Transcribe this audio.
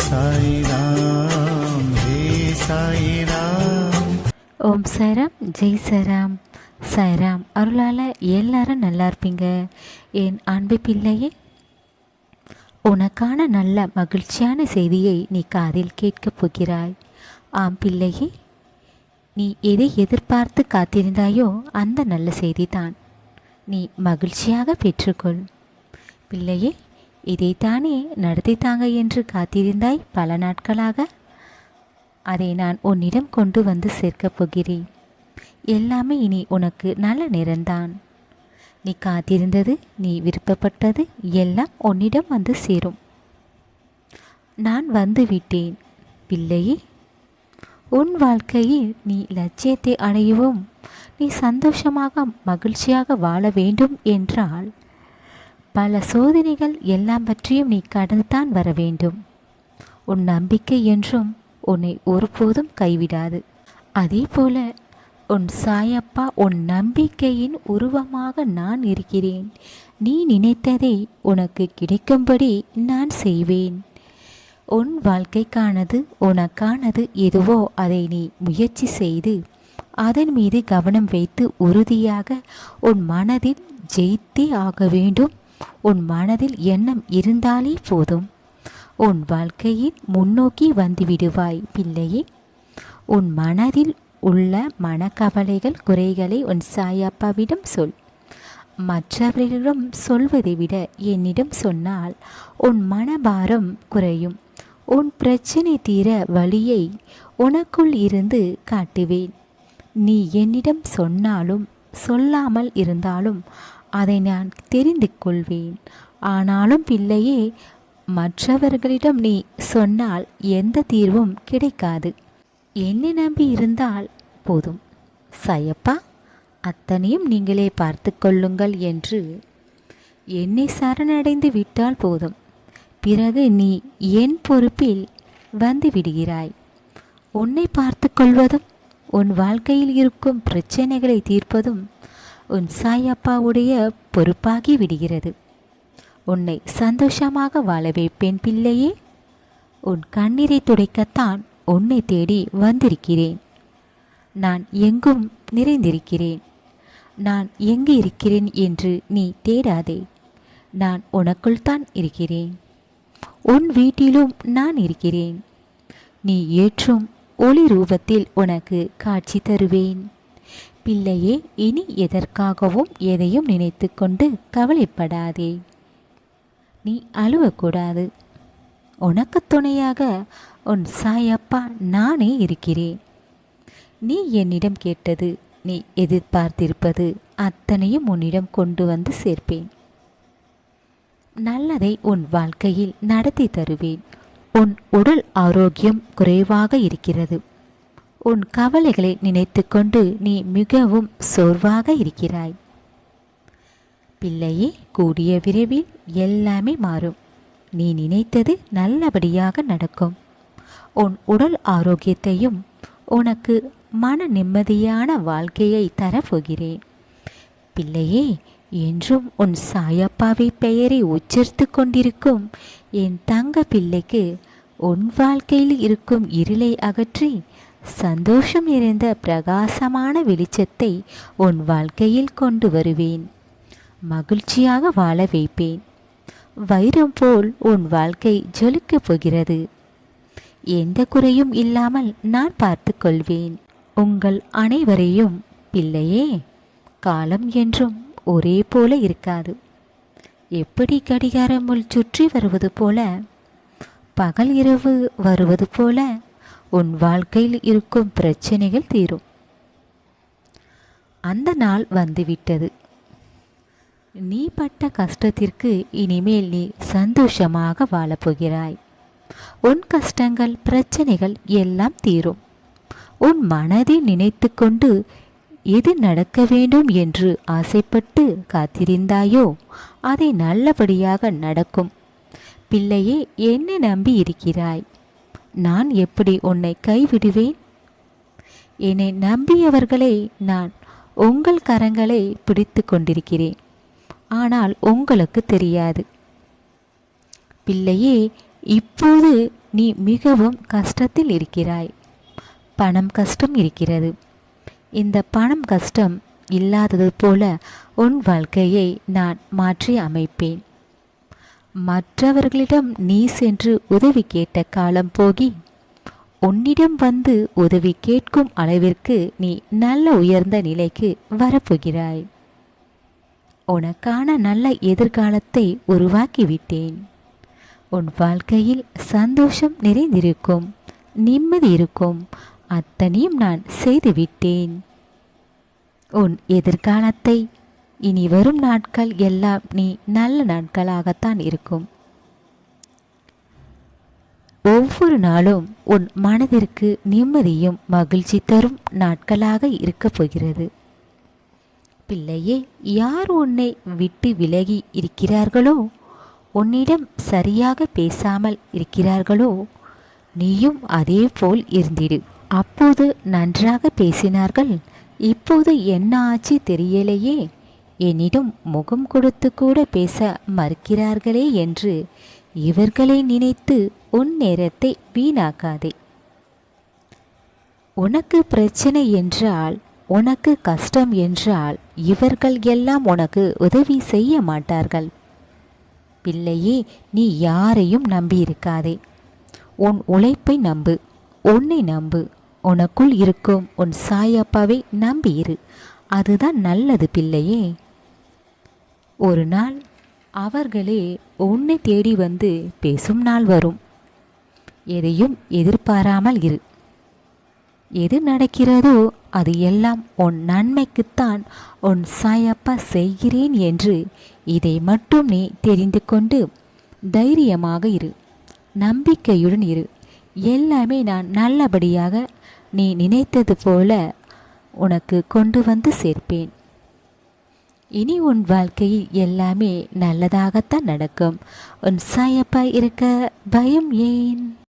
சாய்ராம் ஹே சாய்ராம். ஓம் சாய்ராம், ஜெய் சாய்ராம். சாய்ராம் அருளால் எல்லாரும் நல்லா இருப்பீங்க. என் அன்பு பிள்ளையே, உனக்கான நல்ல மகிழ்ச்சியான செய்தியை நீ காதில் கேட்கப் போகிறாய். ஆம் பிள்ளையே, நீ எதை எதிர்பார்த்து காத்திருந்தாயோ அந்த நல்ல செய்தி தான். நீ மகிழ்ச்சியாக பெற்றுக்கொள். பிள்ளையே, இதைத்தானே நடத்தித்தாங்க என்று காத்திருந்தாய் பல நாட்களாக. அதை நான் உன்னிடம் கொண்டு வந்து சேர்க்கப் போகிறேன். எல்லாமே இனி உனக்கு நல்ல நேரம்தான். நீ காத்திருந்தது, நீ விருப்பப்பட்டது எல்லாம் உன்னிடம் வந்து சேரும். நான் வந்து விட்டேன் பிள்ளையே. உன் வாழ்க்கையில் நீ லட்சியத்தை அடையவும், நீ சந்தோஷமாக மகிழ்ச்சியாக வாழ வேண்டும் என்றால் பல சோதனைகள் எல்லாம் பற்றியும் நீ கடந்துதான் வர வேண்டும். உன் நம்பிக்கை என்றும் உன்னை ஒருபோதும் கைவிடாது. அதே போல உன் சாயப்பா உன் நம்பிக்கையின் உருவமாக நான் இருக்கிறேன். நீ நினைத்ததை உனக்கு கிடைக்கும்படி நான் செய்வேன். உன் வாழ்க்கைக்கானது, உனக்கானது எதுவோ அதை நீ முயற்சி செய்து அதன் மீது கவனம் வைத்து உறுதியாக உன் மனதில் ஜெயித்தே ஆக வேண்டும். உன் மனதில் எண்ணம் இருந்தாலே போதும், உன் வாழ்க்கையில் முன்னோக்கி வந்துவிடுவாய் பிள்ளையே. உன் மனதில் உள்ள மனக்கவலைகள், குறைகளை உன் சாயப்பாவிடம் சொல். மற்றவர்களிடம் சொல்வதை விட என்னிடம் சொன்னால் உன் மனபாரம் குறையும். உன் பிரச்சனை தீர வழியை உனக்குள் இருந்து காட்டுவேன். நீ என்னிடம் சொன்னாலும் சொல்லாமல் இருந்தாலும் அதை நான் தெரிந்து கொள்வேன். ஆனாலும் பிள்ளையே, மற்றவர்களிடம் நீ சொன்னால் எந்த தீர்வும் கிடைக்காது. என்னை நம்பி இருந்தால் போதும். சாயப்பா, அத்தனையும் நீங்களே பார்த்து கொள்ளுங்கள் என்று என்னை சரணடைந்து விட்டால் போதும். பிறகு நீ என் பொறுப்பில் வந்து விடுகிறாய். உன்னை பார்த்து கொள்வதும் உன் வாழ்க்கையில் இருக்கும் பிரச்சனைகளை தீர்ப்பதும் உன் சாயப்பாவுடைய பொறுப்பாகி விடுகிறது. உன்னை சந்தோஷமாக வாழ வைப்பேன் பிள்ளையே. உன் கண்ணீரை துடைக்கத்தான் உன்னை தேடி வந்திருக்கிறேன். நான் எங்கும் நிறைந்திருக்கிறேன். நான் எங்கு இருக்கிறேன் என்று நீ தேடாதே. நான் உனக்குள் தான் இருக்கிறேன். உன் வீட்டிலும் நான் இருக்கிறேன். நீ ஏற்றும் ஒளி ரூபத்தில் உனக்கு காட்சி தருவேன். பிள்ளையே, இனி எதற்காகவும் எதையும் நினைத்து கொண்டு கவலைப்படாதே. நீ அழுவக்கூடாது. உனக்கு துணையாக உன் சாயப்பா நானே இருக்கிறேன். நீ என்னிடம் கேட்டது, நீ எதிர்பார்த்திருப்பது அத்தனையும் உன்னிடம் கொண்டு வந்து சேர்ப்பேன். நல்லதை உன் வாழ்க்கையில் நடத்தி தருவேன். உன் உடல் ஆரோக்கியம் குறைவாக இருக்கிறது. உன் கவலைகளை நினைத்து கொண்டு நீ மிகவும் சோர்வாக இருக்கிறாய். பிள்ளையே, கூடிய விரைவில் எல்லாமே மாறும். நீ நினைத்தது நல்லபடியாக நடக்கும். உன் உடல் ஆரோக்கியத்தையும் உனக்கு மன நிம்மதியான வாழ்க்கையை தரப்போகிறேன். பிள்ளையே, என்றும் உன் சாயப்பாவை பெயரை உச்சரித்து கொண்டிருக்கும் என் தங்க பிள்ளைக்கு உன் வாழ்க்கையில் இருக்கும் இருளை அகற்றி சந்தோஷம் நிறைந்த பிரகாசமான வெளிச்சத்தை உன் வாழ்க்கையில் கொண்டு வருவேன். மகிழ்ச்சியாக வாழ வைப்பேன். வைரம் போல் உன் வாழ்க்கை ஜொலிக்கப் போகிறது. எந்த குறையும் இல்லாமல் நான் பார்த்து கொள்வேன். உங்கள் அனைவரையும் பிள்ளையே, காலம் என்றும் ஒரே போல இருக்காது. எப்படி கடிகாரம் முள் சுற்றி வருவது போல, பகல் இரவு வருவது போல உன் வாழ்க்கையில் இருக்கும் பிரச்சனைகள் தீரும். அந்த நாள் வந்துவிட்டது. நீ பட்ட கஷ்டத்திற்கு இனிமேல் நீ சந்தோஷமாக வாழப்போகிறாய். உன் கஷ்டங்கள், பிரச்சனைகள் எல்லாம் தீரும். உன் மனதை நினைத்து கொண்டு எது நடக்க வேண்டும் என்று ஆசைப்பட்டு காத்திருந்தாயோ அதை நல்லபடியாக நடக்கும். பிள்ளையே, என்னை நம்பி இருக்கிறாய். நான் எப்படி உன்னை கைவிடுவேன்? என்னை நம்பியவர்களை நான் உங்கள் கரங்களை பிடித்து கொண்டிருக்கிறேன். ஆனால் உங்களுக்கு தெரியாது. பிள்ளையே, இப்போது நீ மிகவும் கஷ்டத்தில் இருக்கிறாய். பணம் கஷ்டம் இருக்கிறது. இந்த பணம் கஷ்டம் இல்லாதது போல உன் வாழ்க்கையை நான் மாற்றி அமைப்பேன். மற்றவர்களிடம் நீ சென்று உதவி கேட்ட காலம் போகி உன்னிடம் வந்து உதவி கேட்கும் அளவிற்கு நீ நல்ல உயர்ந்த நிலைக்கு வரப்போகிறாய். உனக்கான நல்ல எதிர்காலத்தை உருவாக்கிவிட்டேன். உன் வாழ்க்கையில் சந்தோஷம் நிறைந்திருக்கும், நிம்மதி இருக்கும். அத்தனையும் நான் செய்துவிட்டேன். உன் எதிர்காலத்தை இனி வரும் நாட்கள் எல்லாம் நீ நல்ல நாட்களாகத்தான் இருக்கும். ஒவ்வொரு நாளும் உன் மனதிற்கு நிம்மதியும் மகிழ்ச்சி தரும் நாட்களாக இருக்கப் போகிறது. பிள்ளையே, யார் உன்னை விட்டு விலகி இருக்கிறார்களோ, உன்னிடம் சரியாக பேசாமல் இருக்கிறார்களோ, நீயும் அதே போல் இருந்திடு. அப்போது நன்றாக பேசினார்கள், இப்போது என்ன ஆச்சு தெரியலையே, என்னிடம் முகம் கொடுத்து கூட பேச மறுக்கிறார்களே என்று இவர்களை நினைத்து உன் நேரத்தை வீணாக்காதே. உனக்கு பிரச்சனை என்றால், உனக்கு கஷ்டம் என்றால் இவர்கள் எல்லாம் உனக்கு உதவி செய்ய மாட்டார்கள். பிள்ளையே, நீ யாரையும் நம்பியிருக்காதே. உன் உழைப்பை நம்பு, உன்னை நம்பு, உனக்குள் இருக்கும் உன் சாயப்பாவை நம்பியிரு. அதுதான் நல்லது பிள்ளையே. ஒரு நாள் அவர்களே உன்னை தேடி வந்து பேசும் நாள் வரும். எதையும் எதிர்பாராமல் இரு. எது நடக்கிறதோ அது எல்லாம் உன் நன்மைக்குத்தான் உன் சாயப்பா செய்கிறேன் என்று இதை மட்டும் நீ தெரிந்து கொண்டு தைரியமாக இரு, நம்பிக்கையுடன் இரு. எல்லாமே நான் நல்லபடியாக நீ நினைத்தது போல உனக்கு கொண்டு வந்து சேர்ப்பேன். இனி உன் வாழ்க்கையில் எல்லாமே நல்லதாகத்தான் நடக்கும். உன் சாயப்பா இருக்க பயம் ஏன்?